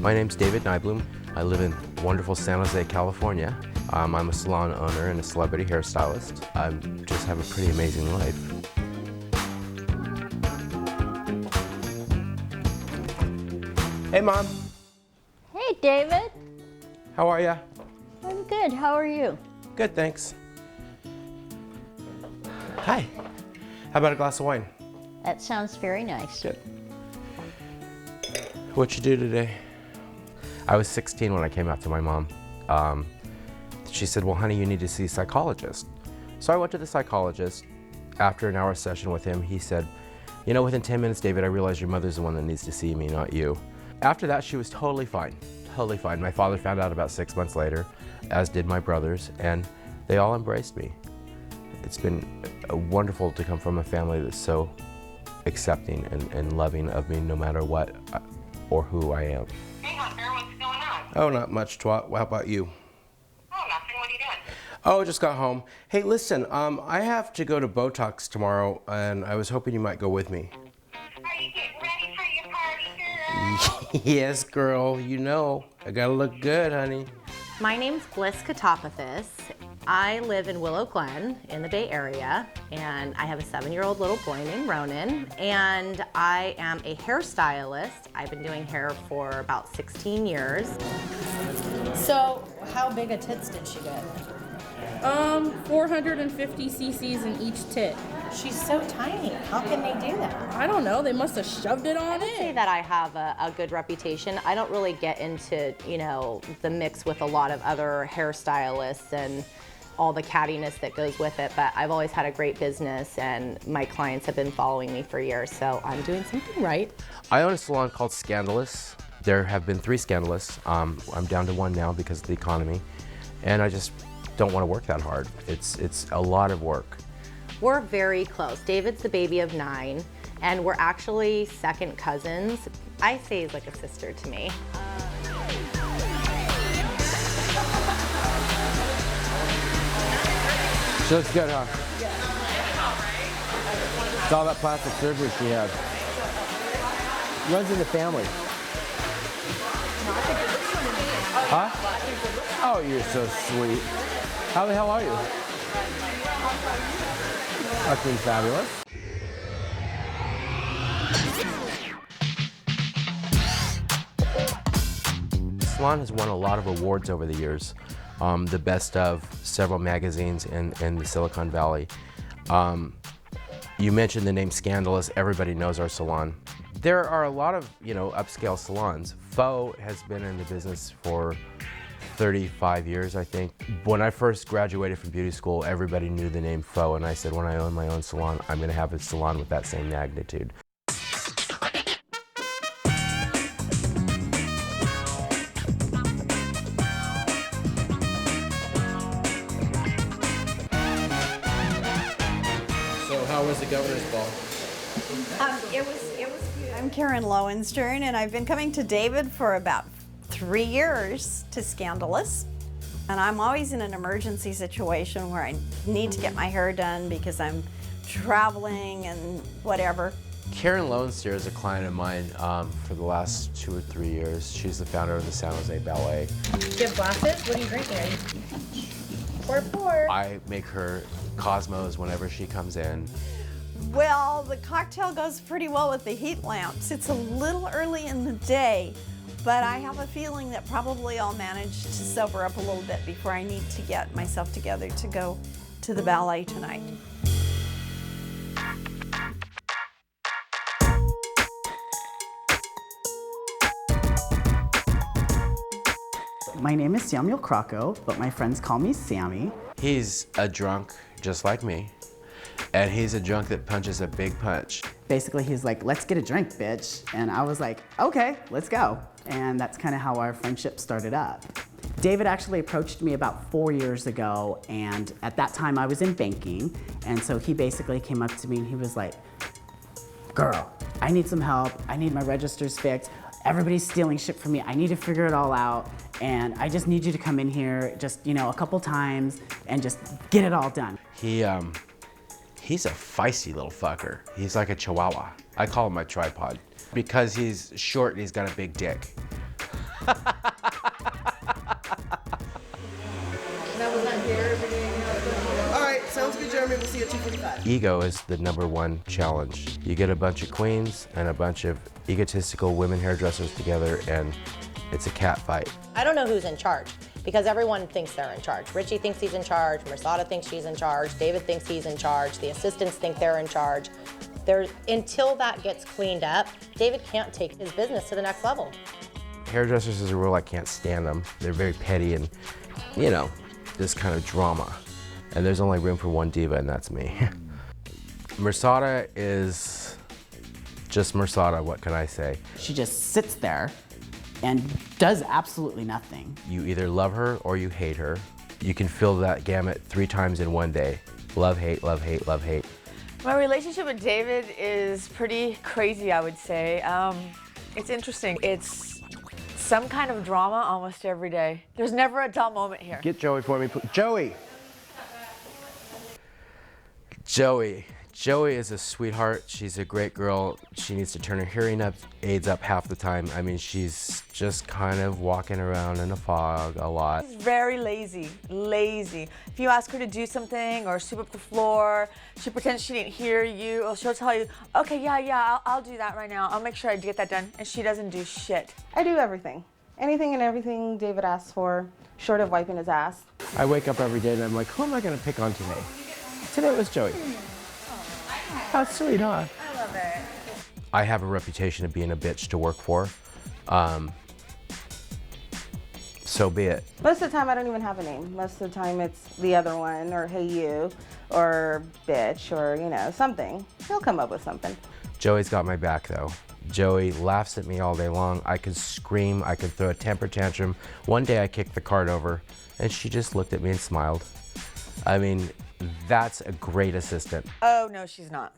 My name's David Nybloom. I live in wonderful San Jose, California. I'm a salon owner and a celebrity hairstylist. I just have a pretty amazing life. Hey, Mom. Hey, David. How are ya? I'm good. How are you? Good, thanks. Hi. How about a glass of wine? That sounds very nice. Good. What'd you do today? I was 16 when I came out to my mom. She said, well, honey, you need to see a psychologist. So I went to the psychologist. After an hour session with him, he said, you know, within 10 minutes, David, I realize your mother's the one that needs to see me, not you. After that, she was totally fine, totally fine. My father found out about 6 months later, as did my brothers, and they all embraced me. It's been wonderful to come from a family that's so accepting and loving of me no matter what or who I am. Hey, Hunter, what's going on? Oh, not much, Twat. How about you? Oh, nothing. What are you doing? Oh, just got home. Hey, listen, I have to go to Botox tomorrow, and I was hoping you might go with me. Are you getting ready for your party, girl? Yes, girl, you know. I gotta look good, honey. My name's Bliss Katopoulos. I live in Willow Glen in the Bay Area, and I have a 7-year-old little boy named Ronan, and I am a hairstylist. I've been doing hair for about 16 years. So, how big a tits did she get? 450 cc's in each tit. She's so tiny. How can they do that? I don't know, they must have shoved it I on would say it. that I have a good reputation. I don't really get into, you know, the mix with a lot of other hairstylists and all the cattiness that goes with it, but I've always had a great business and my clients have been following me for years, so I'm doing something right. I own a salon called Scandalous. There have been 3 Scandalists. I'm down to 1 now because of the economy, and I just don't want to work that hard. It's a lot of work. We're very close. David's the baby of 9, and we're actually second cousins. I say he's like a sister to me. She looks good, huh? It's all that plastic surgery she had. Runs in the family. Huh? Oh, you're so sweet. How the hell are you? Fucking fabulous. Salon has won a lot of awards over the years. The best of several magazines in the Silicon Valley. You mentioned the name Scandalous. Everybody knows our salon. There are a lot of, you know, upscale salons. Faux has been in the business for 35 years, I think. When I first graduated from beauty school, everybody knew the name Faux, and I said, when I own my own salon, I'm gonna have a salon with that same magnitude. So how was the governor's ball? It was good. I'm Karen Lowenstern, and I've been coming to David for about 3 years to Scandalous. And I'm always in an emergency situation where I need to get my hair done because I'm traveling and whatever. Karen Lowenstern is a client of mine for the last 2 or 3 years. She's the founder of the San Jose Ballet. Do you have glasses? What are you drinking? Pour. I make her Cosmos whenever she comes in. Well, the cocktail goes pretty well with the heat lamps. It's a little early in the day, but I have a feeling that probably I'll manage to sober up a little bit before I need to get myself together to go to the ballet tonight. My name is Samuel Crocco, but my friends call me Sammy. He's a drunk just like me, and he's a drunk that punches a big punch. Basically, he's like, let's get a drink, bitch. And I was like, okay, let's go. And that's kind of how our friendship started up. David actually approached me about 4 years ago, and at that time I was in banking, and so he basically came up to me and he was like, girl, I need some help. I need my registers fixed. Everybody's stealing shit from me. I need to figure it all out, and I just need you to come in here just, you know, a couple times and just get it all done. He's a feisty little fucker. He's like a chihuahua. I call him my tripod because he's short and he's got a big dick. All right, sounds good, Jeremy. We'll see you at 2:45. Ego is the #1 challenge. You get a bunch of queens and a bunch of egotistical women hairdressers together, and it's a cat fight. I don't know who's in charge because everyone thinks they're in charge. Richie thinks he's in charge, Mersada thinks she's in charge, David thinks he's in charge, the assistants think they're in charge. Until that gets cleaned up, David can't take his business to the next level. Hairdressers, as a rule, I can't stand them. They're very petty and, you know, this kind of drama. And there's only room for one diva, and that's me. Mersada is just Mersada, what can I say? She just sits there and does absolutely nothing. You either love her or you hate her. You can fill that gamut 3 times in one day. Love, hate, love, hate, love, hate. My relationship with David is pretty crazy, I would say. It's interesting. It's some kind of drama almost every day. There's never a dull moment here. Get Joey for me, please. Joey! Joey is a sweetheart. She's a great girl. She needs to turn her hearing aids up half the time. I mean, she's just kind of walking around in a fog a lot. She's very lazy. If you ask her to do something or sweep up the floor, she pretends she didn't hear you, or she'll tell you, okay, yeah, I'll do that right now. I'll make sure I get that done. And she doesn't do shit. I do everything. Anything and everything David asks for, short of wiping his ass. I wake up every day and I'm like, who am I gonna pick on today? Today it was Joey. How sweet, huh? I love it. I have a reputation of being a bitch to work for. So be it. Most of the time I don't even have a name. Most of the time it's the other one, or hey you, or bitch, or you know, something. He'll come up with something. Joey's got my back though. Joey laughs at me all day long. I could scream, I could throw a temper tantrum. One day I kicked the cart over and she just looked at me and smiled. I mean, that's a great assistant. Oh, no, she's not.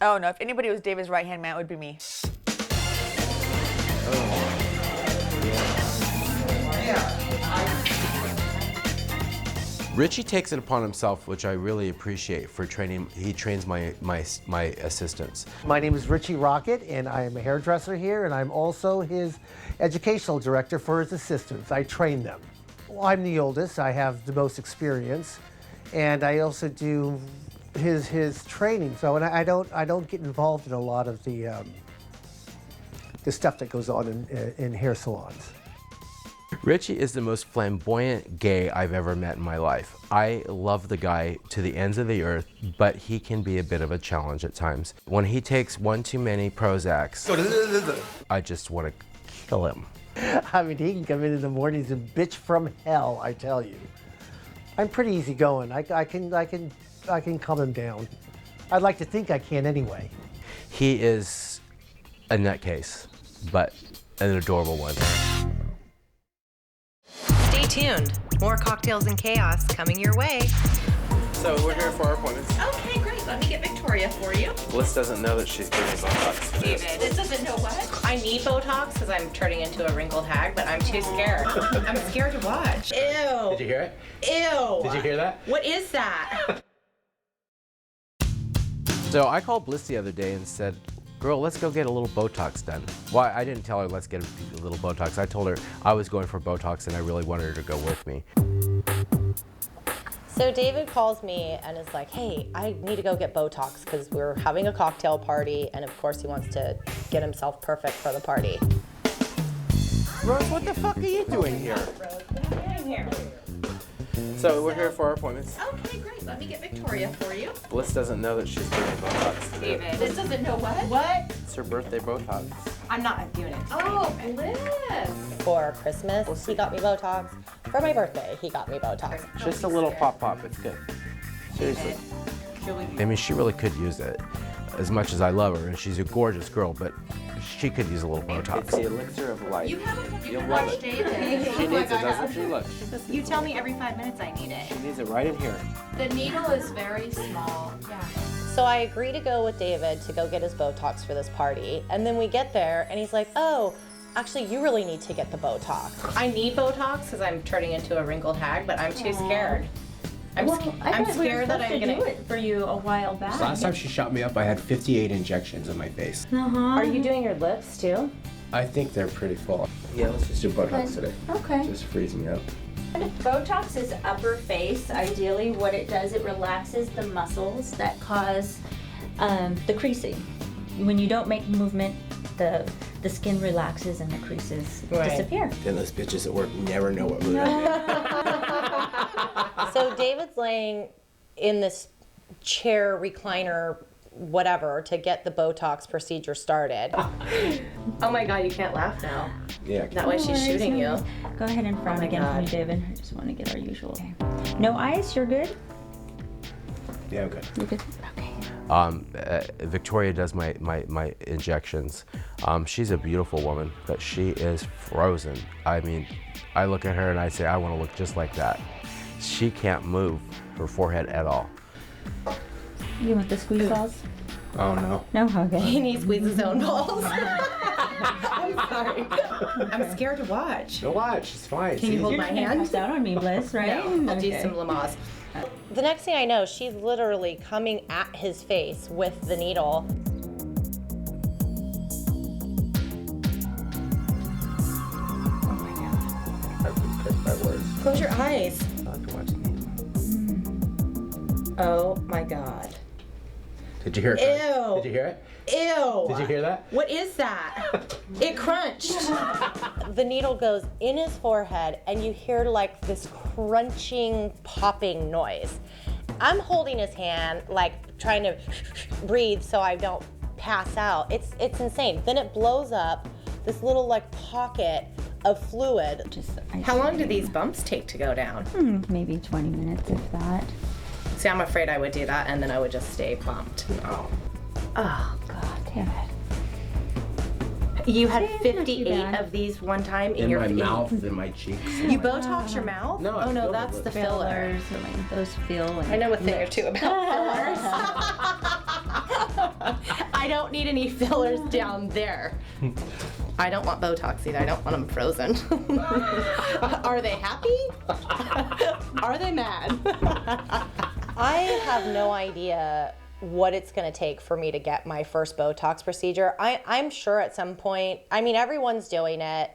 Oh, no, if anybody was David's right-hand man, it would be me. Richie takes it upon himself, which I really appreciate, for training. He trains my assistants. My name is Richie Rocket, and I am a hairdresser here, and I'm also his educational director for his assistants. I train them. Well, I'm the oldest. I have the most experience, and I also do his training. So, and I don't get involved in a lot of the stuff that goes on in hair salons. Richie is the most flamboyant gay I've ever met in my life. I love the guy to the ends of the earth, but he can be a bit of a challenge at times. When he takes one too many Prozacs, I just want to kill him. I mean, he can come in the mornings and bitch from hell, I tell you. I'm pretty easygoing. I can calm him down. I'd like to think I can anyway. He is a nutcase, but an adorable one. Stay tuned. More cocktails and chaos coming your way. So we're here for our appointments. Okay, great. Let me get Victoria for you. Bliss doesn't know that she's getting Botox. David, this doesn't know what? I need Botox because I'm turning into a wrinkled hag, but I'm too scared. I'm scared to watch. Ew. Did you hear it? Ew. Did you hear that? What is that? So I called Bliss the other day and said, girl, let's go get a little Botox done. Well, I didn't tell her let's get a little Botox. I told her I was going for Botox and I really wanted her to go with me. So David calls me and is like, hey, I need to go get Botox because we're having a cocktail party, and of course he wants to get himself perfect for the party. Rose, what the fuck are you doing here? Rose, what are you doing here? So we're here for our appointments. Okay, great. Let me get Victoria for you. Bliss doesn't know that she's getting Botox. David, this doesn't know what? What? It's her birthday Botox. I'm not doing it. Oh, Bliss. For Christmas, he got me Botox. For my birthday, he got me Botox. Just a little pop, it's good. Seriously. I mean, she really could use it. As much as I love her, and she's a gorgeous girl, but she could use a little Botox. It's the elixir of life. You haven't You'll love it. David. She needs it, doesn't she? Look. You tell me every 5 minutes I need it. She needs it right in here. The needle is very small. Yeah. So I agree to go with David to go get his Botox for this party. And then we get there and he's like, oh, actually you really need to get the Botox. I need Botox because I'm turning into a wrinkled hag, but I'm too scared. I'm scared that I'm gonna do it for you a while back. Last time she shot me up, I had 58 injections in my face. Are you doing your lips too? I think they're pretty full. Yeah, let's just do Botox today. Okay. Just freeze me up. Botox is upper face. Ideally, what it does, it relaxes the muscles that cause the creasing. When you don't make movement, the skin relaxes and the creases disappear. Then those bitches at work never know what mood I'm in. So David's laying in this chair, recliner, whatever, to get the Botox procedure started. Oh my God, you can't laugh now. Yeah. That way she's shooting you. Go ahead and frown again for me, David. I just want to get our usual. Okay. No eyes, you're good? Yeah, I'm good. You're good? Okay. Victoria does my injections. She's a beautiful woman, but she is frozen. I mean, I look at her and I say, I want to look just like that. She can't move her forehead at all. You want the squeeze balls? Oh, no. No? Okay. He needs to squeeze his own balls. I'm sorry. I'm scared to watch. Go watch, it's fine. Can you hold my hand? Pass out on me, Bliss, right? No, I'll do some Lamaze. The next thing I know, she's literally coming at his face with the needle. Oh my God. I've been picked by words. Close your eyes. I have to watch the needle. Oh my God. Did you hear it? Ew. Did you hear it? Ew. Did you hear that? What is that? It crunched. The needle goes in his forehead and you hear like this crunching, popping noise. I'm holding his hand, like trying to breathe so I don't pass out. It's insane. Then it blows up this little like pocket of fluid. How long do these bumps take to go down? Maybe 20 minutes, if that. See, I'm afraid I would do that and then I would just stay bumped. Oh. Oh, God damn it. You had 58 of these one time in your my mouth and my cheeks. You Botox your mouth? No, oh no, filled that's with the filler. Fillers, like those feel. I know a thing or two about fillers. I don't need any fillers down there. I don't want Botox either. I don't want them frozen. Are they happy? Are they mad? I have no idea what it's going to take for me to get my first Botox procedure. I'm sure at some point, I mean, everyone's doing it.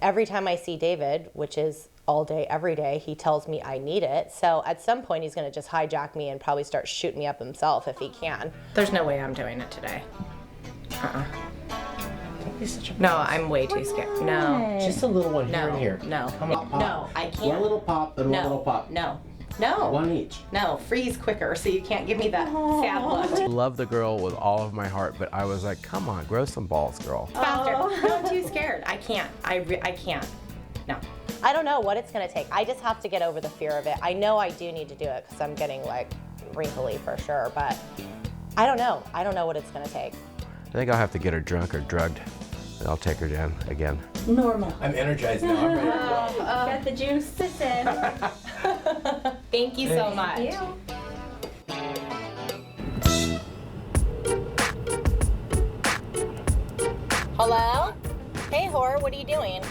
Every time I see David, which is all day, every day, he tells me I need it. So at some point, he's going to just hijack me and probably start shooting me up himself if he can. There's no way I'm doing it today. No, I'm way too scared. No. Just a little one here and here. No. Come on. No, I can't. One little pop and one little pop. No. No. One each. No, freeze quicker so you can't give me that sad look. I love the girl with all of my heart, but I was like, come on, grow some balls, girl. Faster. No, I'm too scared. I can't. I can't. No. I don't know what it's going to take. I just have to get over the fear of it. I know I do need to do it because I'm getting like wrinkly for sure, but I don't know. I don't know what it's going to take. I think I'll have to get her drunk or drugged, and I'll take her down again. Normal. I'm energized now. I'm ready to go. Got the juice. Listen. Thank you so much. Thank you. Hello? Hey, Whore, what are you doing?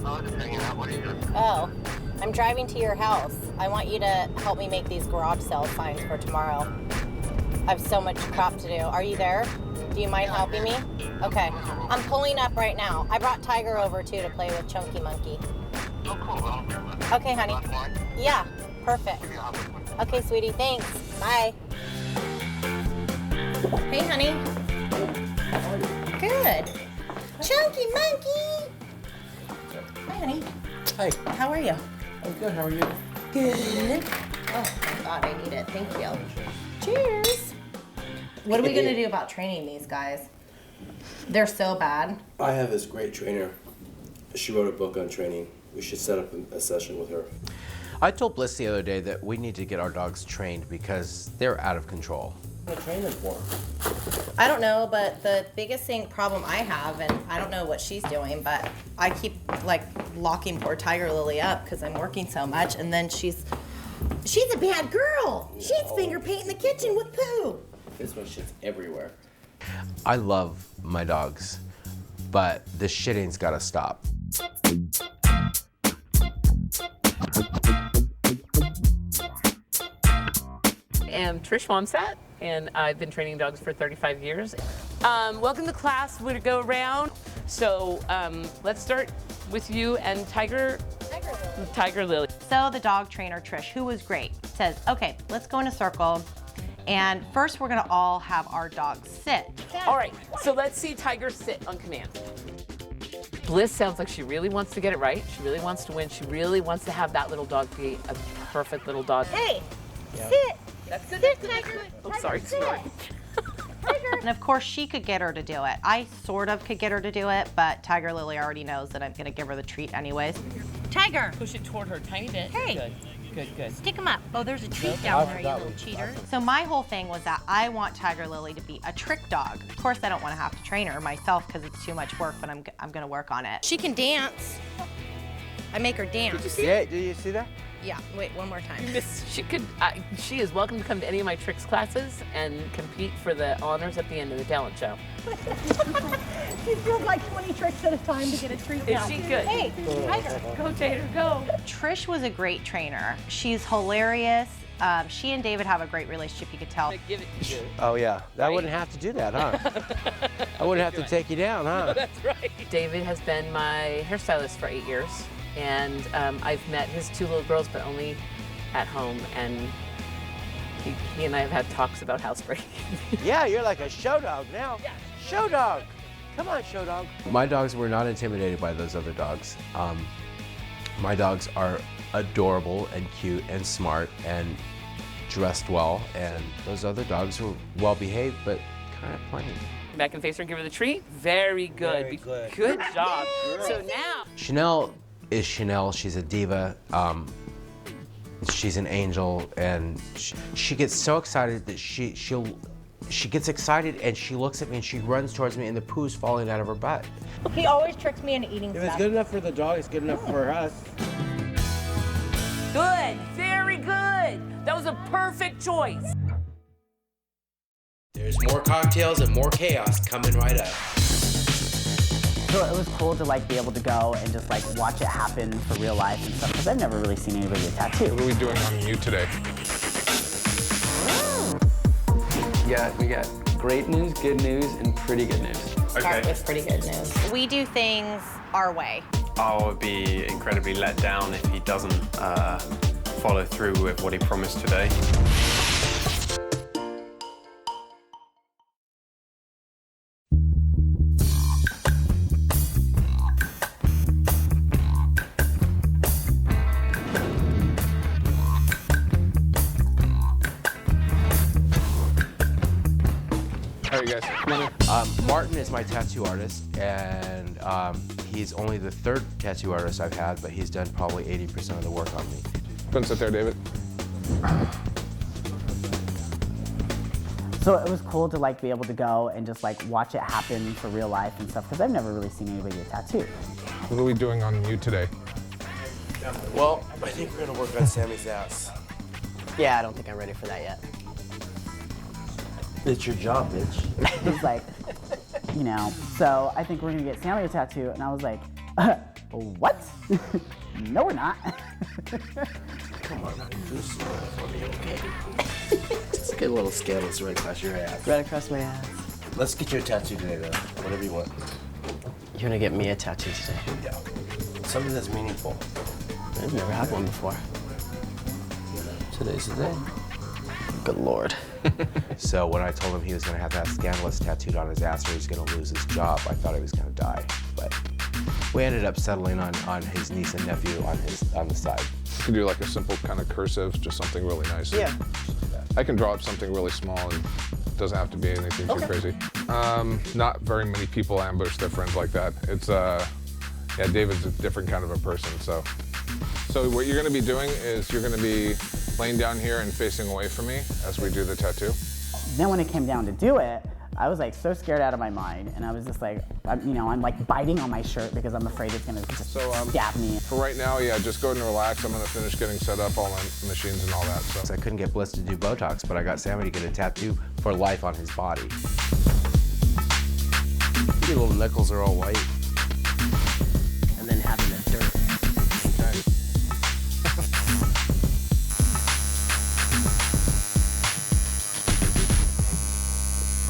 Oh, just hanging out. What are you doing? Oh, I'm driving to your house. I want you to help me make these garage sale signs for tomorrow. I have so much crap to do. Are you there? Do you mind helping me? Okay. I'm pulling up right now. I brought Tiger over too to play with Chunky Monkey. Oh, cool. Okay, honey. Yeah, perfect. Okay, sweetie, thanks. Bye. Hey, honey. Good. Chunky Monkey! Hi, honey. Hi. How are you? I'm good. How are you? Good. Oh, my God, I need it. Thank you. Cheers. What are we going to do about training these guys? They're so bad. I have this great trainer. She wrote a book on training. We should set up a session with her. I told Bliss the other day that we need to get our dogs trained because they're out of control. What are you train them for? I don't know, but the biggest problem I have, and I don't know what she's doing, but I keep like locking poor Tiger Lily up because I'm working so much, and then she's a bad girl. She's finger painting the kitchen with poo. This one shits everywhere. I love my dogs, but this shitting's gotta stop. I'm Trish Wamsat, and I've been training dogs for 35 years. Welcome to class. We're gonna go around. So let's start with you and Tiger Lily. So the dog trainer, Trish, who was great, says, okay, let's go in a circle. And first we're gonna all have our dogs sit. All right, so let's see Tiger sit on command. Bliss sounds like she really wants to get it right. She really wants to win. She really wants to have that little dog be a perfect little dog. Hey, Yeah. sit. That's good. Sit, Tiger. Oh, sorry. Sit. And of course she could get her to do it. I sort of could get her to do it, but Tiger Lily already knows that I'm gonna give her the treat anyways. Tiger. Push it toward her a tiny bit. Hey. Good. Stick him up. Oh, there's a treat down there, you little cheater. So my whole thing was that I want Tiger Lily to be a trick dog. Of course I don't want to have to train her myself because it's too much work, but I'm gonna work on it. She can dance. I make her dance. Did you see it? Did you see that? Yeah, wait, one more time. She is welcome to come to any of my tricks classes and compete for the honors at the end of the talent show. She does like 20 tricks at a time to get a treat Is now. she good? Hey, Tiger. Go, Tater, go. Trish was a great trainer. She's hilarious. She and David have a great relationship, you could tell. Give it to you. Oh yeah, I wouldn't have to do that, huh? I wouldn't have to take you down, huh? That's right. David has been my hairstylist for 8 years, and I've met his 2 little girls, but only at home, and he and I have had talks about housebreaking. Yeah, you're like a show dog now. Yeah. Show dog. Come on, show dog. My dogs were not intimidated by those other dogs. My dogs are adorable and cute and smart and dressed well, and those other dogs were well behaved but kind of plain. Back and face her and give her the treat. Very good. Very good. Good job. So now. Chanel is Chanel. She's a diva. She's an angel, and she gets so excited that she gets excited and she looks at me and she runs towards me and the poo's falling out of her butt. He always tricks me into eating If stuff. it's good enough for the dog, it's good enough for us. Good. Very good. That was a perfect choice. There's more cocktails and more chaos coming right up. So it was cool to like be able to go and just like watch it happen for real life and stuff, because I've never really seen anybody get tattooed. What are we doing on you today? We got great news, good news, and pretty good news. Start with pretty good news. We do things our way. I'll be incredibly let down if he doesn't follow through with what he promised today. All right, guys, come on in. Martin is my tattoo artist, and he's only the 3rd tattoo artist I've had, but he's done probably 80% of the work on me. Go and sit there, David. So it was cool to like be able to go and just like watch it happen for real life and stuff, because I've never really seen anybody get tattooed. What are we doing on you today? Well, I think we're gonna work on Sammy's ass. Yeah, I don't think I'm ready for that yet. It's your job, bitch. He's like, you know, so I think we're gonna get Sammy a tattoo, and I was like, what? No, we're not. Come on, honey, do something for me, okay? Just get a little scandalous right across your ass. Right across my ass. Let's get you a tattoo today, though. Whatever you want. You're gonna get me a tattoo today. Yeah. Something that's meaningful. I've never had one before. Today's the day. Good Lord. So when I told him he was gonna have that scandalous tattooed on his ass or he's gonna lose his job, I thought he was gonna die. But we ended up settling on his niece and nephew on the side. You can do like a simple kind of cursive, just something really nice. Yeah. I can draw up something really small and it doesn't have to be anything too crazy. Not very many people ambush their friends like that. It's, yeah, David's a different kind of a person, so. So what you're gonna be doing is you're gonna be laying down here and facing away from me as we do the tattoo. Then when it came down to do it, I was like so scared out of my mind, and I was just like, I'm like biting on my shirt because I'm afraid it's gonna just stab me. For right now, yeah, just go ahead and relax. I'm gonna finish getting set up, all my machines and all that. So I couldn't get Bliss to do Botox, but I got Sammy to get a tattoo for life on his body. Your little knuckles are all white. And then having the dirt.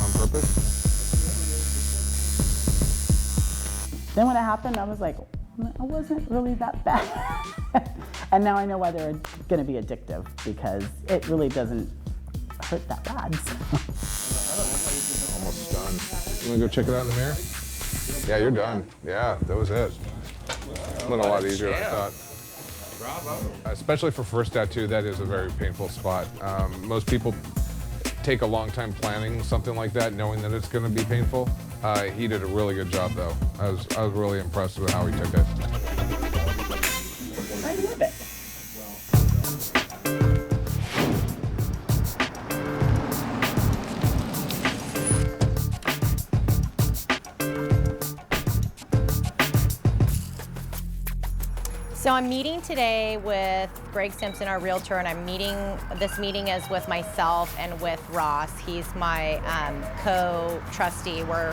On purpose? Then when it happened, I was like, it wasn't really that bad. And now I know why they're gonna be addictive, because it really doesn't hurt that bad. Almost done. You wanna go check it out in the mirror? Yeah, you're done. Yeah, that was it. Went a lot easier than I thought. Bravo. Especially for first tattoo, that is a very painful spot. Most people take a long time planning something like that, knowing that it's going to be painful. He did a really good job, though. I was really impressed with how he took it. I love it. So I'm meeting today with Greg Simpson, our realtor, and this meeting is with myself and with Ross. He's my co-trustee. We're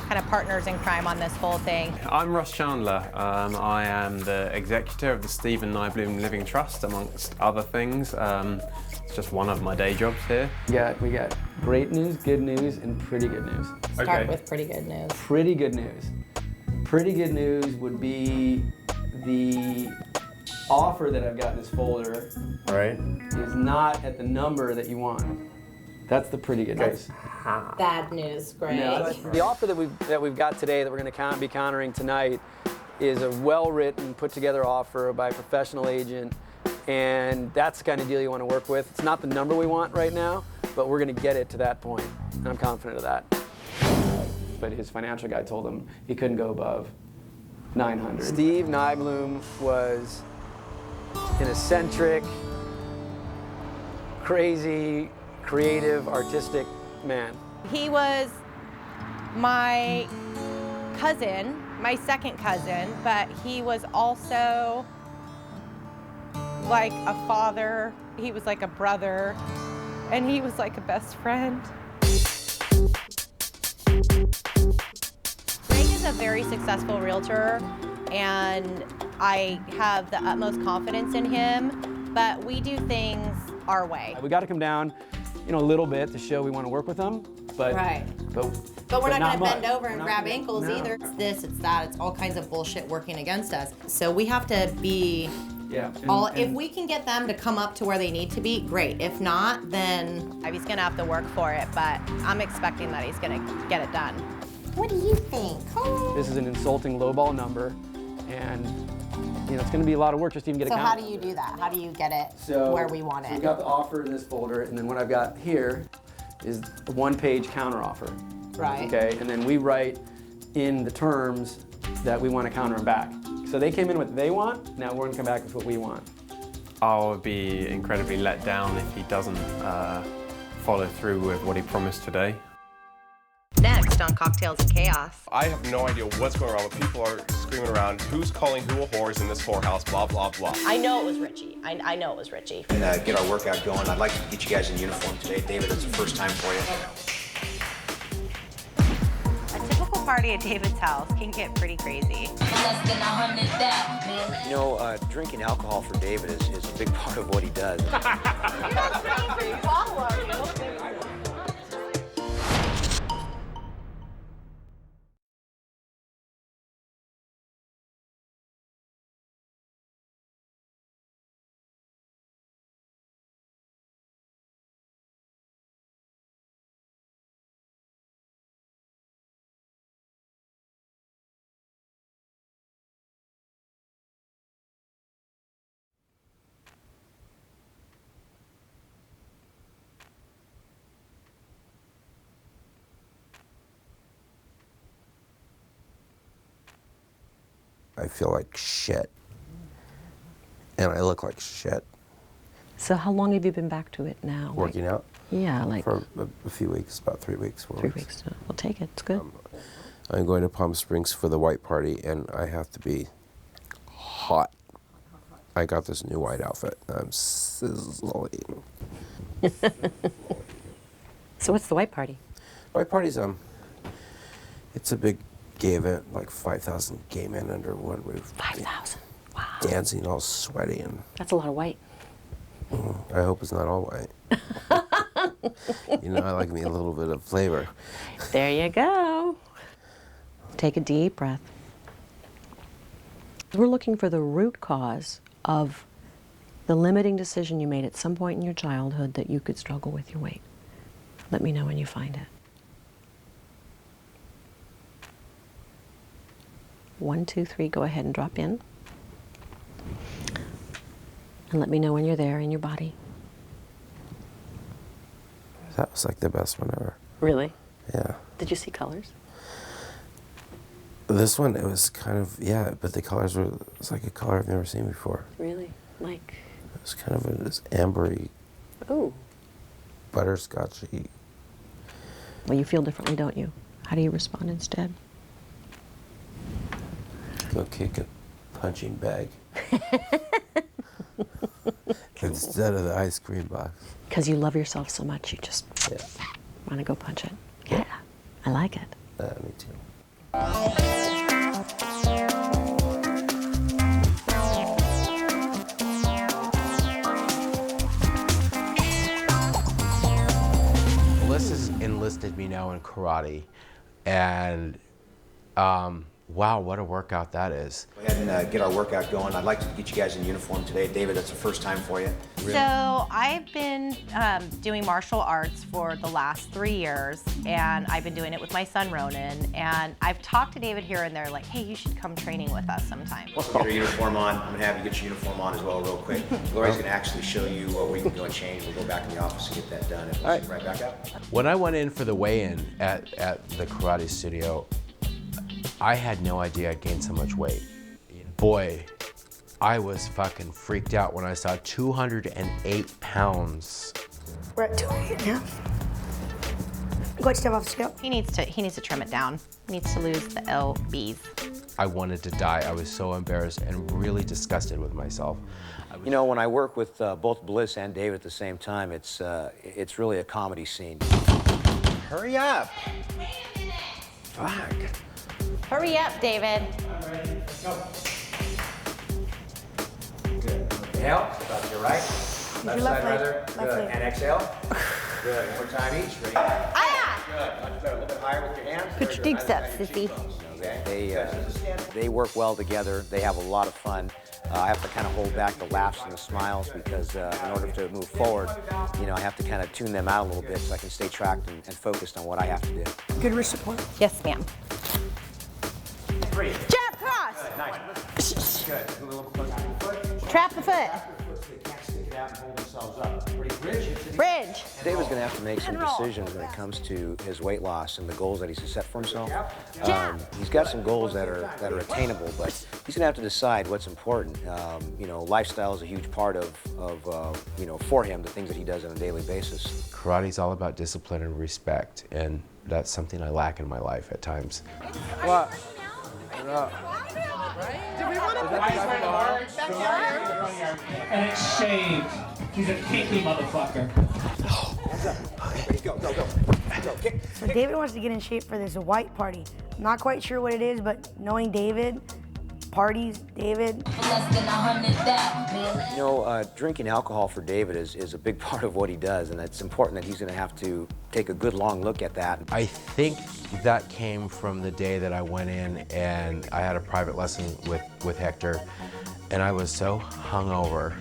kind of partners in crime on this whole thing. I'm Ross Chandler. I am the executor of the Stephen Nybloom Living Trust, amongst other things. It's just one of my day jobs here. We got great news, good news, and pretty good news. Start with pretty good news. Pretty good news. Pretty good news would be the offer that I've got in this folder is not at the number that you want. That's the pretty good news. Bad news, Greg. No, the offer that we've got today that we're going to be countering tonight is a well-written, put-together offer by a professional agent, and that's the kind of deal you want to work with. It's not the number we want right now, but we're going to get it to that point, and I'm confident of that. But his financial guy told him he couldn't go above 900. Steve Nybloom was an eccentric, crazy, creative, artistic man. He was my cousin, my second cousin, but he was also like a father, he was like a brother, and he was like a best friend. Greg is a very successful realtor, and I have the utmost confidence in him, but we do things our way. We got to come down, a little bit to show we want to work with them, but But we're not going to bend much. over and grab ankles either. It's this, it's that, it's all kinds of bullshit working against us. So we have to be if we can get them to come up to where they need to be, great. If not, then he's going to have to work for it, but I'm expecting that he's going to get it done. What do you think? This is an insulting lowball number, and it's going to be a lot of work just to even get it So how counted. do you do that? How do you get it where we want it? We've got the offer in this folder, and then what I've got here is a one-page counter offer. Right. Okay, and then we write in the terms that we want to counter them back. So they came in with what they want, now we're going to come back with what we want. I'll be incredibly let down if he doesn't follow through with what he promised today. Next on Cocktails and Chaos. I have no idea what's going on, but people are screaming around, who's calling who a whore in this whorehouse, blah, blah, blah. I know it was Richie. I know it was Richie. And get our workout going. I'd like to get you guys in uniform today. David, it's the first time for you. A typical party at David's house can get pretty crazy. Drinking alcohol for David is a big part of what he does. I feel like shit. And I look like shit. So how long have you been back to it now? Working out? Yeah, like... For a few weeks, about 3 weeks, 4 3 weeks. weeks. We'll take it, it's good. I'm going to Palm Springs for the white party, and I have to be hot. I got this new white outfit. I'm sizzling. So what's the white party? White party's, it's a big gay event, like 5,000 gay men under one roof. 5,000? Wow. Dancing all sweaty and... That's a lot of white. I hope it's not all white. I like me a little bit of flavor. There you go. Take a deep breath. We're looking for the root cause of the limiting decision you made at some point in your childhood that you could struggle with your weight. Let me know when you find it. 1, 2, 3, go ahead and drop in. And let me know when you're there in your body. That was like the best one ever. Really? Yeah. Did you see colors? This one, it was kind of, yeah, but the colors were, it was like a color I've never seen before. Really? Like? It was kind of this ambery, Oh. butterscotchy. Well, you feel differently, don't you? How do you respond instead? Go kick a punching bag. Instead of the ice cream box. Because you love yourself so much, you just want to go punch it. Yeah, I like it. Me too. Melissa's enlisted me now in karate, and wow, what a workout that is. Go ahead and get our workout going. I'd like to get you guys in uniform today. David, that's the first time for you. So I've been doing martial arts for the last 3 years, and I've been doing it with my son Ronan, and I've talked to David here and there like, hey, you should come training with us sometime. We'll get your uniform on. I'm gonna have you get your uniform on as well real quick. Gloria's gonna actually show you where you can go and change. We'll go back in the office and get that done, and we'll see you right back out. When I went in for the weigh-in at the karate studio, I had no idea I'd gained so much weight. Boy, I was fucking freaked out when I saw 208 pounds. We're at 208 now. Go ahead, step off the scale. He needs to trim it down. He needs to lose the lbs. I wanted to die. I was so embarrassed and really disgusted with myself. You know, when I work with both Bliss and David at the same time, it's really a comedy scene. Hurry up! Fuck. Hurry up, David. All right, let's go. Good. Inhale, about to your right. Left your side left leg. rather. Left Good. leg. And exhale. Good. One more time each. Ready? Ah! Good. Much better. A little bit higher with your hands. Put your digs up, sissy. Okay. They work well together. They have a lot of fun. I have to kind of hold back the laughs and the smiles because in order to move forward, you know, I have to kind of tune them out a little bit so I can stay tracked and focused on what I have to do. Good wrist support. Yes, ma'am. 3. Jab cross. Good. Nice. Good. Move a little closer to the foot. Trap the foot. So they can't stick it out and hold themselves up. Ready? Bridge. Bridge. David's going to have to make some decisions when it comes to his weight loss and the goals that he's set for himself. He's got some goals that are attainable, but he's going to have to decide what's important. You know, lifestyle is a huge part of you know, for him, the things that he does on a daily basis. Karate's all about discipline and respect, and that's something I lack in my life at times. What? Do we want to And it's shaved. He's a kinky motherfucker. So David wants to get in shape for this white party. I'm not quite sure what it is, but knowing David, parties, David. You know, drinking alcohol for David is a big part of what he does, and it's important that he's going to have to take a good long look at that. I think that came from the day that I went in and I had a private lesson with Hector, and I was so hungover.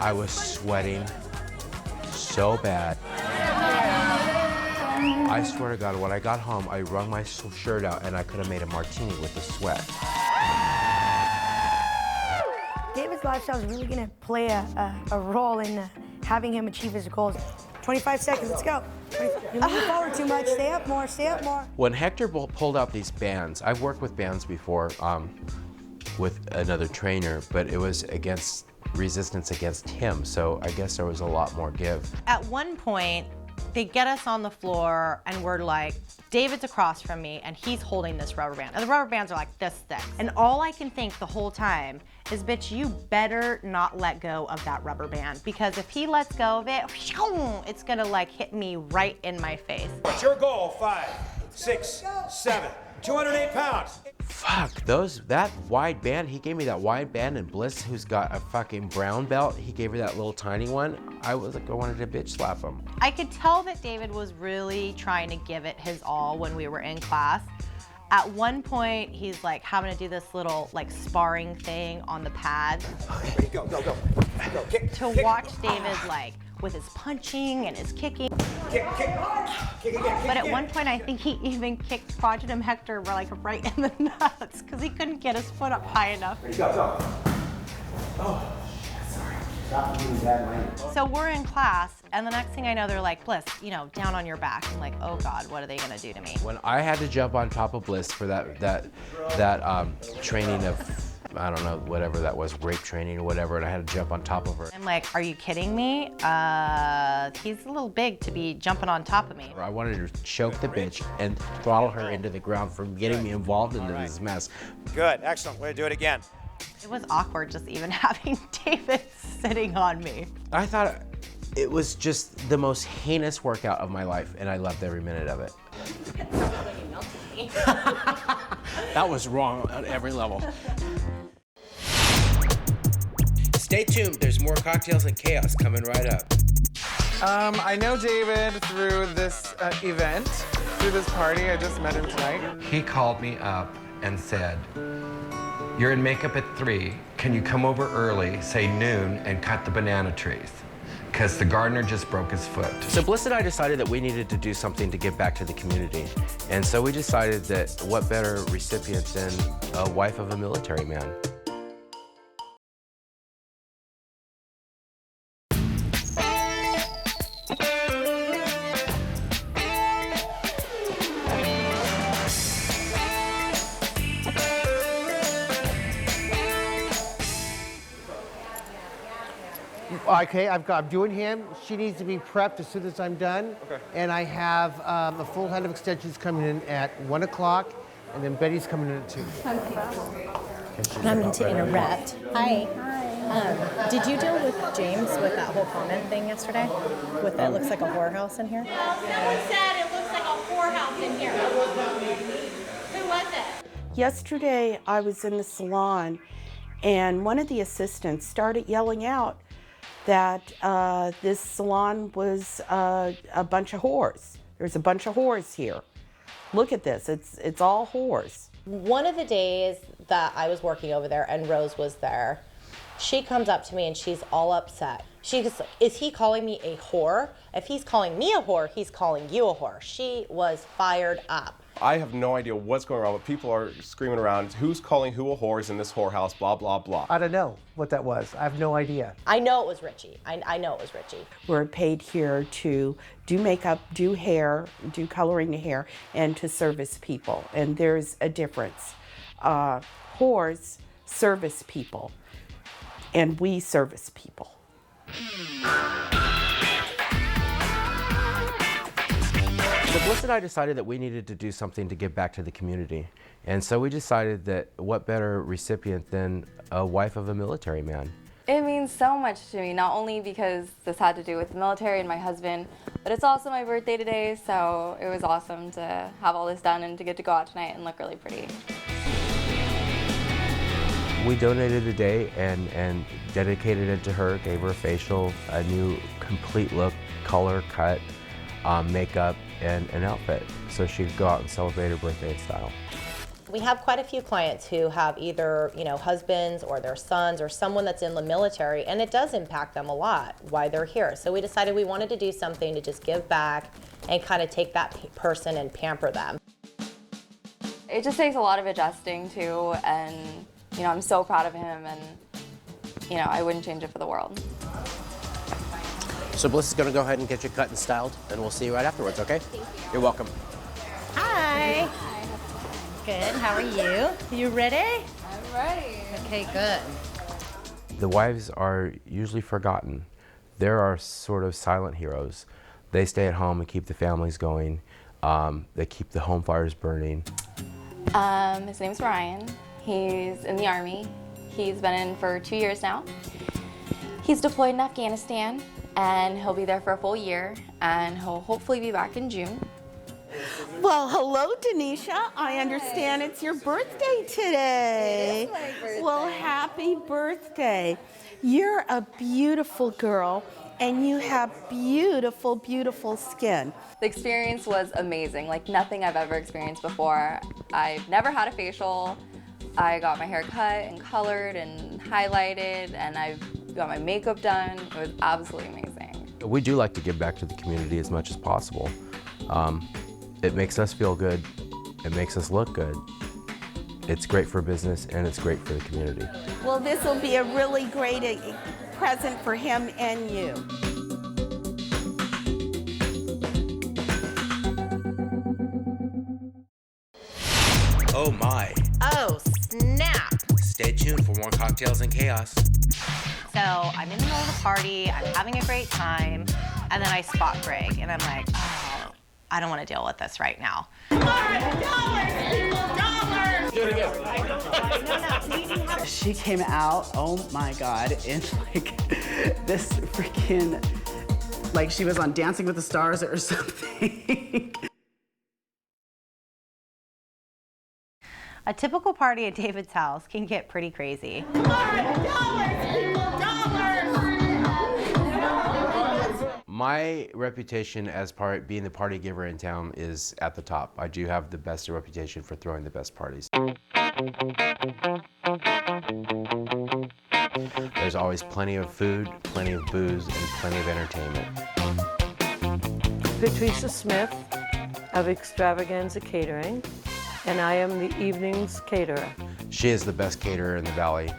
I was sweating so bad. I swear to God, when I got home, I wrung my shirt out and I could have made a martini with the sweat. David's lifestyle is really going to play a role in having him achieve his goals. 25 seconds, let's go. You're moving forward too much. Stay up more, stay up more. When Hector pulled out these bands, I've worked with bands before with another trainer, but it was against resistance against him, so I guess there was a lot more give. At one point, they get us on the floor and we're like, David's across from me and he's holding this rubber band. And the rubber bands are like this thick. And all I can think the whole time is, bitch, you better not let go of that rubber band, because if he lets go of it, it's gonna like hit me right in my face. What's your goal? 5, 6, 7, 208 pounds. Fuck, that wide band, he gave me that wide band, and Bliss, who's got a fucking brown belt, he gave her that little tiny one. I was like, I wanted to bitch slap him. I could tell that David was really trying to give it his all when we were in class. At one point, he's like having to do this little like sparring thing on the pad. Go, go, go. Go, kick, to kick. watch David like with his punching and his kicking. Kick, kick, kick again, But at one point, I think he even kicked Quadratum Hector like right in the nuts because he couldn't get his foot up high enough. Go, go. Oh, sorry. Stop doing that, So we're in class, and the next thing I know, they're like, Bliss, you know, down on your back. I'm like, oh God, what are they gonna do to me? When I had to jump on top of Bliss for that training of, I don't know, whatever that was, rape training or whatever, and I had to jump on top of her. I'm like, are you kidding me? He's a little big to be jumping on top of me. I wanted to choke the bitch and throttle her into the ground from getting me involved in this mess. Good, excellent. Way to do it again. It was awkward just even having David sitting on me. I thought it was just the most heinous workout of my life, and I loved every minute of it. That was wrong on every level. Stay tuned, there's more cocktails and chaos coming right up. I know David through this event, through this party. I just met him tonight. He called me up and said, "You're in makeup at 3. Can you come over early, say noon, and cut the banana trees? Because the gardener just broke his foot." So Bliss and I decided that we needed to do something to give back to the community. And so we decided that what better recipient than a wife of a military man. Okay, I'm doing him. She needs to be prepped as soon as I'm done. Okay. And I have a full head of extensions coming in at 1 o'clock, and then Betty's coming in at 2. I'm going to interrupt. Hi. Did you deal with James with that whole comment thing yesterday? With that looks like a whorehouse in here? Someone said it looks like a whorehouse in here. Who was it? Yesterday, I was in the salon, and one of the assistants started yelling out that this salon was a bunch of whores. There's a bunch of whores here. Look at this, it's all whores. One of the days that I was working over there and Rose was there, she comes up to me and she's all upset. She's like, is he calling me a whore? If he's calling me a whore, he's calling you a whore. She was fired up. I have no idea what's going on, but people are screaming around, who's calling who a whore is in this whorehouse, blah, blah, blah. I don't know what that was. I have no idea. I know it was Richie. I know it was Richie. We're paid here to do makeup, do hair, do coloring the hair, and to service people. And there's a difference. Whores service people, and we service people. So Bliss and I decided that we needed to do something to give back to the community. And so we decided that what better recipient than a wife of a military man. It means so much to me, not only because this had to do with the military and my husband, but it's also my birthday today, so it was awesome to have all this done and to get to go out tonight and look really pretty. We donated a day and dedicated it to her, gave her a facial, a new complete look, color, cut, makeup, and an outfit, so she could go out and celebrate her birthday in style. We have quite a few clients who have either, husbands or their sons or someone that's in the military, and it does impact them a lot why they're here. So we decided we wanted to do something to just give back and kind of take that person and pamper them. It just takes a lot of adjusting too, and I'm so proud of him, and I wouldn't change it for the world. So Bliss is gonna go ahead and get you cut and styled, and we'll see you right afterwards, okay? Thank you. You're welcome. Hi. Good, how are you? You ready? I'm ready. Okay, good. The wives are usually forgotten. They're our sort of silent heroes. They stay at home and keep the families going. They keep the home fires burning. His name's Ryan. He's in the Army. He's been in for 2 years now. He's deployed in Afghanistan, and he'll be there for a full year, and he'll hopefully be back in June. Well, hello, Denisha. I understand it's your birthday today. It is my birthday. Well, happy birthday. You're a beautiful girl, and you have beautiful, beautiful skin. The experience was amazing, like nothing I've ever experienced before. I've never had a facial. I got my hair cut and colored and highlighted, and I've got my makeup done. It was absolutely amazing. We do like to give back to the community as much as possible. It makes us feel good. It makes us look good. It's great for business and it's great for the community. Well, this will be a really great present for him and you. Oh my. Oh, snap. Stay tuned for more cocktails and chaos. So I'm in the middle of the party, I'm having a great time, and then I spot Greg, and I'm like, oh, I don't want to deal with this right now. She came out, oh my God, in like this freaking, like she was on Dancing with the Stars or something. A typical party at David's house can get pretty crazy. My reputation as being the party giver in town is at the top. I do have the best reputation for throwing the best parties. There's always plenty of food, plenty of booze, and plenty of entertainment. Patricia Smith of Extravaganza Catering, and I am the evening's caterer. She is the best caterer in the valley.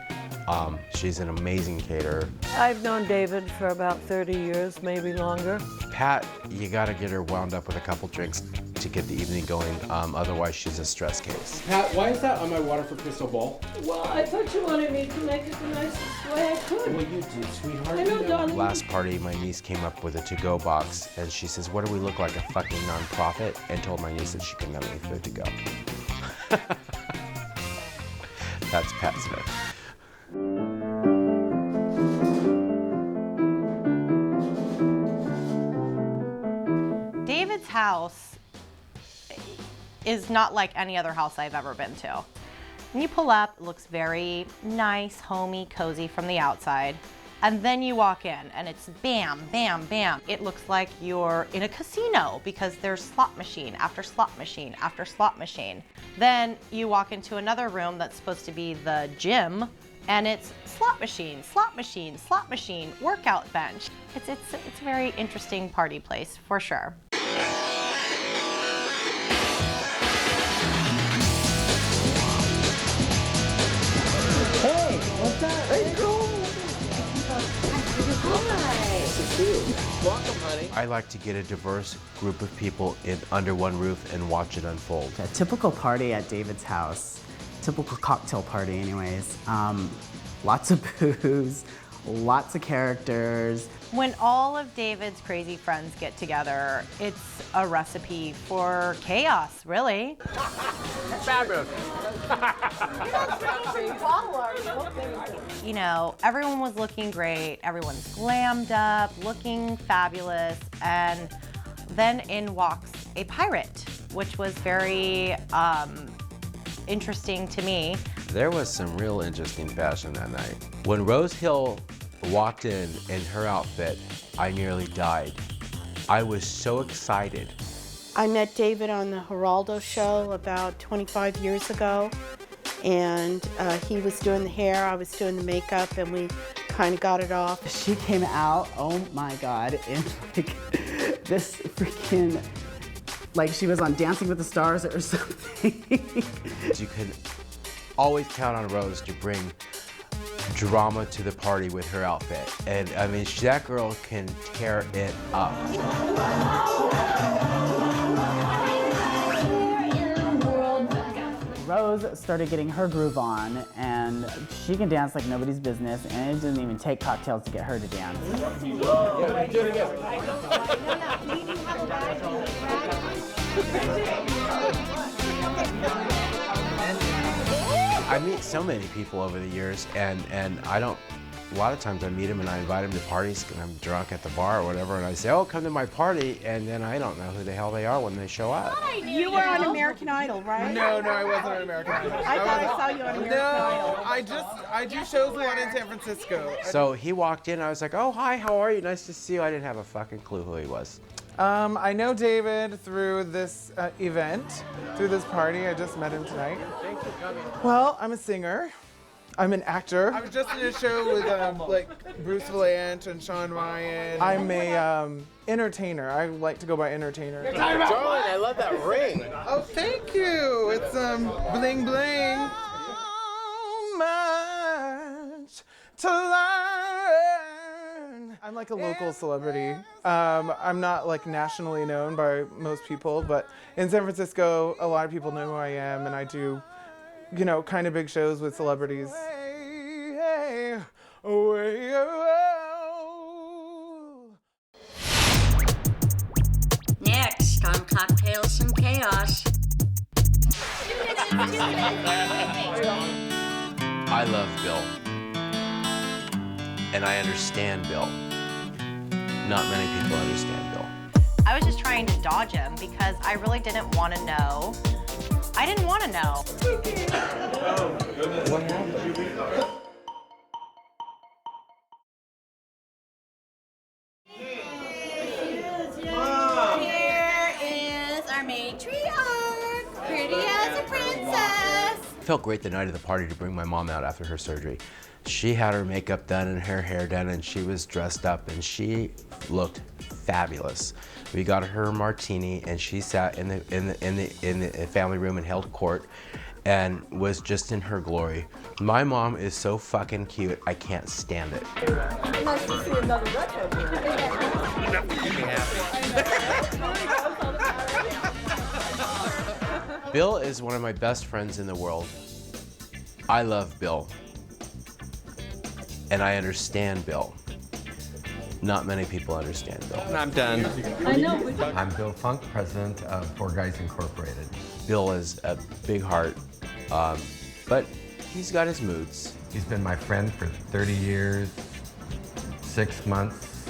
She's an amazing caterer. I've known David for about 30 years, maybe longer. Pat, you gotta get her wound up with a couple drinks to get the evening going, otherwise she's a stress case. Pat, why is that on my Waterford crystal ball? Well, I thought you wanted me to make it the nicest way I could. Well, you did, sweetheart. I know, darling. Last party, my niece came up with a to-go box, and she says, what do we look like, a fucking nonprofit? And told my niece that she couldn't have any food to go. That's Pat Smith. David's house is not like any other house I've ever been to. When you pull up, it looks very nice, homey, cozy from the outside. And then you walk in and it's bam, bam, bam. It looks like you're in a casino because there's slot machine after slot machine after slot machine. Then you walk into another room that's supposed to be the gym, and it's slot machine, slot machine, slot machine, workout bench. It's a very interesting party place for sure. Hey, what's that? Hey, cool. Welcome, honey. I like to get a diverse group of people under one roof and watch it unfold. A typical party at David's house, typical cocktail party anyways. Lots of booze, lots of characters. When all of David's crazy friends get together, it's a recipe for chaos, really. Fabulous. You know, everyone was looking great, everyone's glammed up, looking fabulous, and then in walks a pirate, which was very interesting to me. There was some real interesting fashion that night. When Rose Hill walked in her outfit, I nearly died. I was so excited. I met David on the Geraldo show about 25 years ago, and he was doing the hair, I was doing the makeup, and we kind of got it off. She came out, oh my God, in like this freaking, like she was on Dancing with the Stars or something. You can always count on Rose to bring drama to the party with her outfit. And I mean, that girl can tear it up. Rose started getting her groove on, and she can dance like nobody's business, and it doesn't even take cocktails to get her to dance. Yeah, do it again. I meet so many people over the years, and I don't A lot of times I meet him and I invite him to parties and I'm drunk at the bar or whatever, and I say, oh, come to my party, and then I don't know who the hell they are when they show up. You were on American Idol, right? No, I wasn't on American Idol. I thought I saw you on American Idol. No, I do shows a lot in San Francisco. So he walked in, I was like, oh, hi, how are you? Nice to see you. I didn't have a fucking clue who he was. I know David through this event, through this party. I just met him tonight. Thanks for coming. Well, I'm a singer. I'm an actor. I was just in a show with like Bruce Valant and Sean Ryan. I'm a entertainer. I like to go by entertainer. Darling, I love that ring. Oh, thank you. It's bling bling. So much to learn. I'm like a local celebrity. I'm not like nationally known by most people, but in San Francisco, a lot of people know who I am, and I do, you know, kind of big shows with celebrities. Next on Cocktails and Chaos. I love Bill. And I understand Bill. Not many people understand Bill. I was just trying to dodge him because I really didn't want to know. I didn't want to know. What happened? Here is our matriarch, pretty as a princess. It felt great the night of the party to bring my mom out after her surgery. She had her makeup done and her hair done, and she was dressed up, and she looked fabulous. We got her a martini, and she sat in the family room and held court, and was just in her glory. My mom is so fucking cute. I can't stand it. Nice to see another record Bill is one of my best friends in the world. I love Bill. And I understand Bill. Not many people understand Bill. I'm done. I know. I'm Bill Funk, president of Four Guys Incorporated. Bill is a big heart, but he's got his moods. He's been my friend for 30 years, 6 months,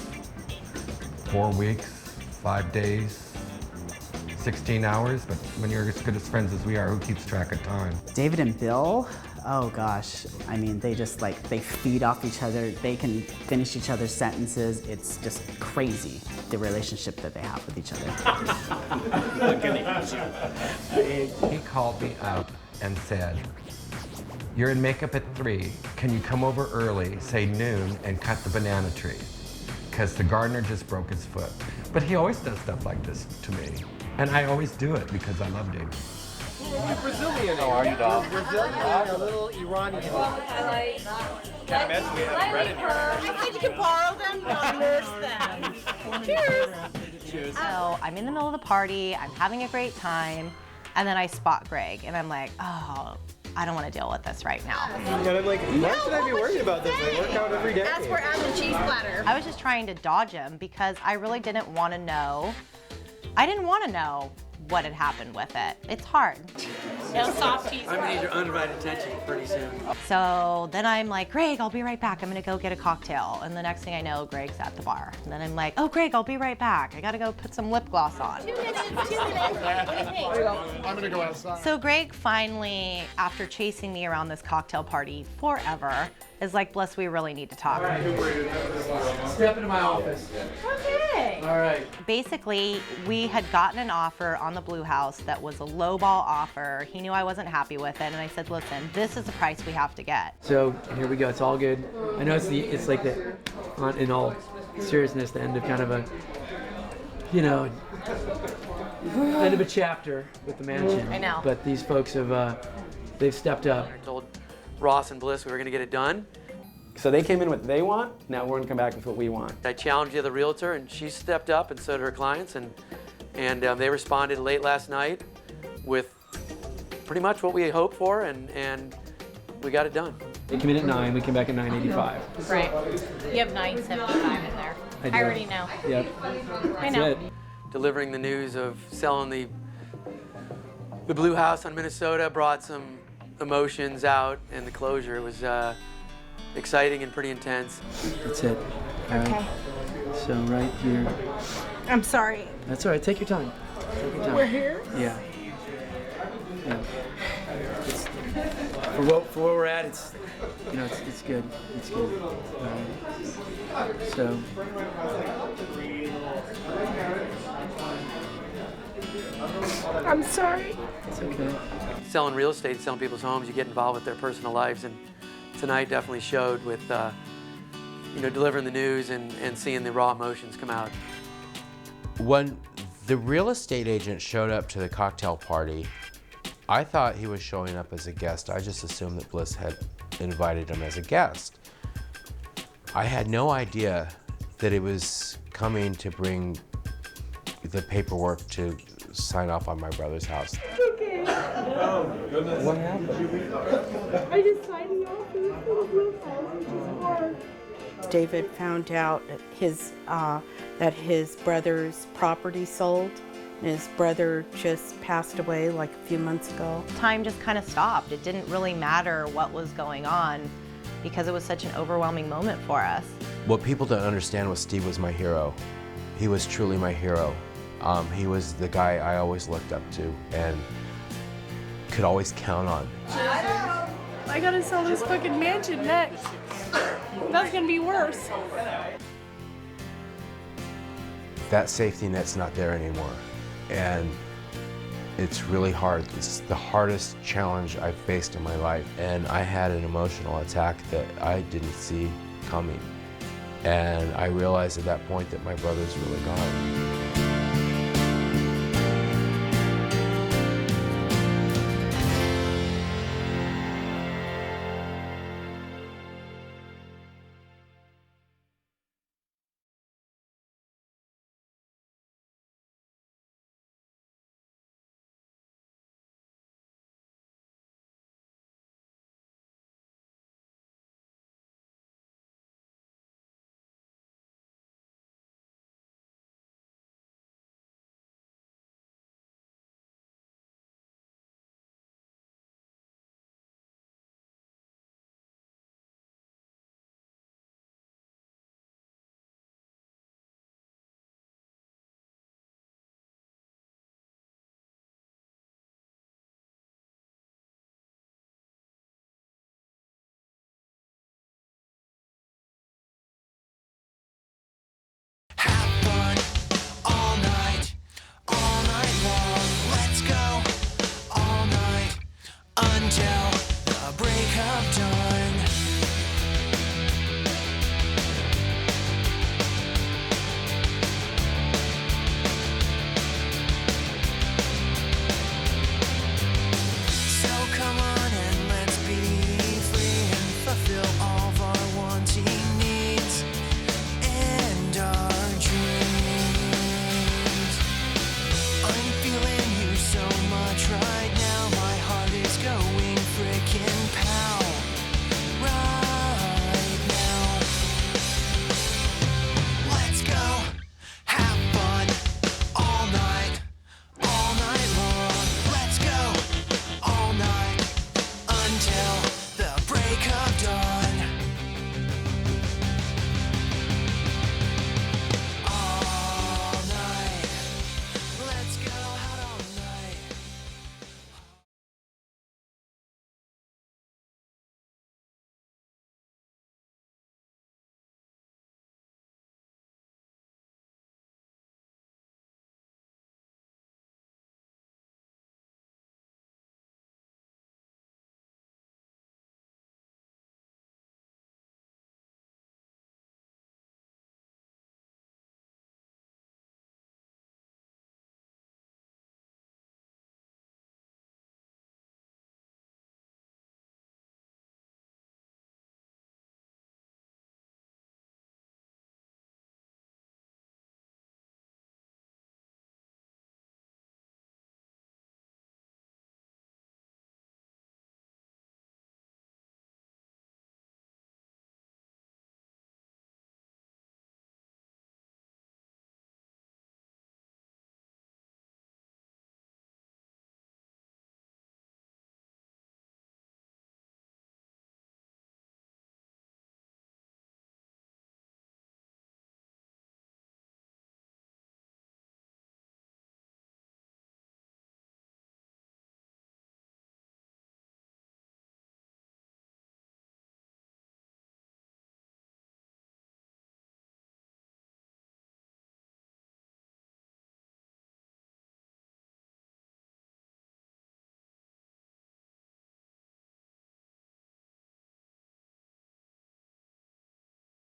4 weeks, 5 days, 16 hours, but when you're as good as friends as we are, who keeps track of time? David and Bill, oh gosh, I mean, they just like, they feed off each other. They can finish each other's sentences. It's just crazy, the relationship that they have with each other. He called me up and said, you're in makeup at 3. Can you come over early, say noon, and cut the banana tree? Because the gardener just broke his foot. But he always does stuff like this to me. And I always do it because I love David. You're Brazilian. How are you, dog? Brazilian and a little Iranian. Can't imagine we have bread in here. I said you can borrow them, not nurse them. Cheers. So I'm in the middle of the party, I'm having a great time, and then I spot Greg, and I'm like, oh, I don't want to deal with this right now. And I'm like, why should I be worried about this? I work out every day. That's where I'm the cheese platter. I was just trying to dodge him because I really didn't want to know. I didn't want to know what had happened with it. It's hard. No softies. I'm gonna need your undivided attention pretty soon. So then I'm like, Greg, I'll be right back. I'm gonna go get a cocktail. And the next thing I know, Greg's at the bar. And then I'm like, oh, Greg, I'll be right back. I gotta go put some lip gloss on. 2 minutes, 2 minutes. What do you think? I'm gonna go outside. So Greg finally, after chasing me around this cocktail party forever, is like, Bliss, we really need to talk. Step into my office. Okay. All right. Basically, we had gotten an offer on the Blue House that was a lowball offer. He knew I wasn't happy with it, and I said, listen, this is the price we have to get. So here we go. It's all good. I know it's like the, in all seriousness, the end of kind of a, you know, end of a chapter with the mansion. I know. But these folks have, they've stepped up. I told Ross and Bliss we were gonna get it done. So they came in with what they want. Now we're gonna come back with what we want. I challenged the other realtor, and she stepped up, and so did her clients, and they responded late last night with pretty much what we hoped for, and we got it done. They came in at 9. We came back at 9:85. Right. You have 975 in there. I already know. Yep. I know. That's it. Delivering the news of selling the Blue House on Minnesota brought some emotions out, and the closure was exciting and pretty intense. That's it. All right. Okay. So right here. I'm sorry. That's all right. Take your time. Take your time. We're here? Yeah. Yeah. For where we're at, it's it's good. It's good. So. I'm sorry. It's okay. Selling real estate, selling people's homes, you get involved with their personal lives, and tonight definitely showed with delivering the news and seeing the raw emotions come out. When the real estate agent showed up to the cocktail party, I thought he was showing up as a guest. I just assumed that Bliss had invited him as a guest. I had no idea that it was coming to bring the paperwork to sign off on my brother's house. Okay. Oh, goodness. What happened? I just signed off for this little blue house, which is hard. David found out that his brother's property sold. His brother just passed away like a few months ago. Time just kind of stopped. It didn't really matter what was going on because it was such an overwhelming moment for us. What people don't understand was Steve was my hero. He was truly my hero. He was the guy I always looked up to and could always count on. I gotta sell this fucking mansion next. That's gonna be worse. That safety net's not there anymore. And it's really hard. It's the hardest challenge I've faced in my life. And I had an emotional attack that I didn't see coming. And I realized at that point that my brother's really gone.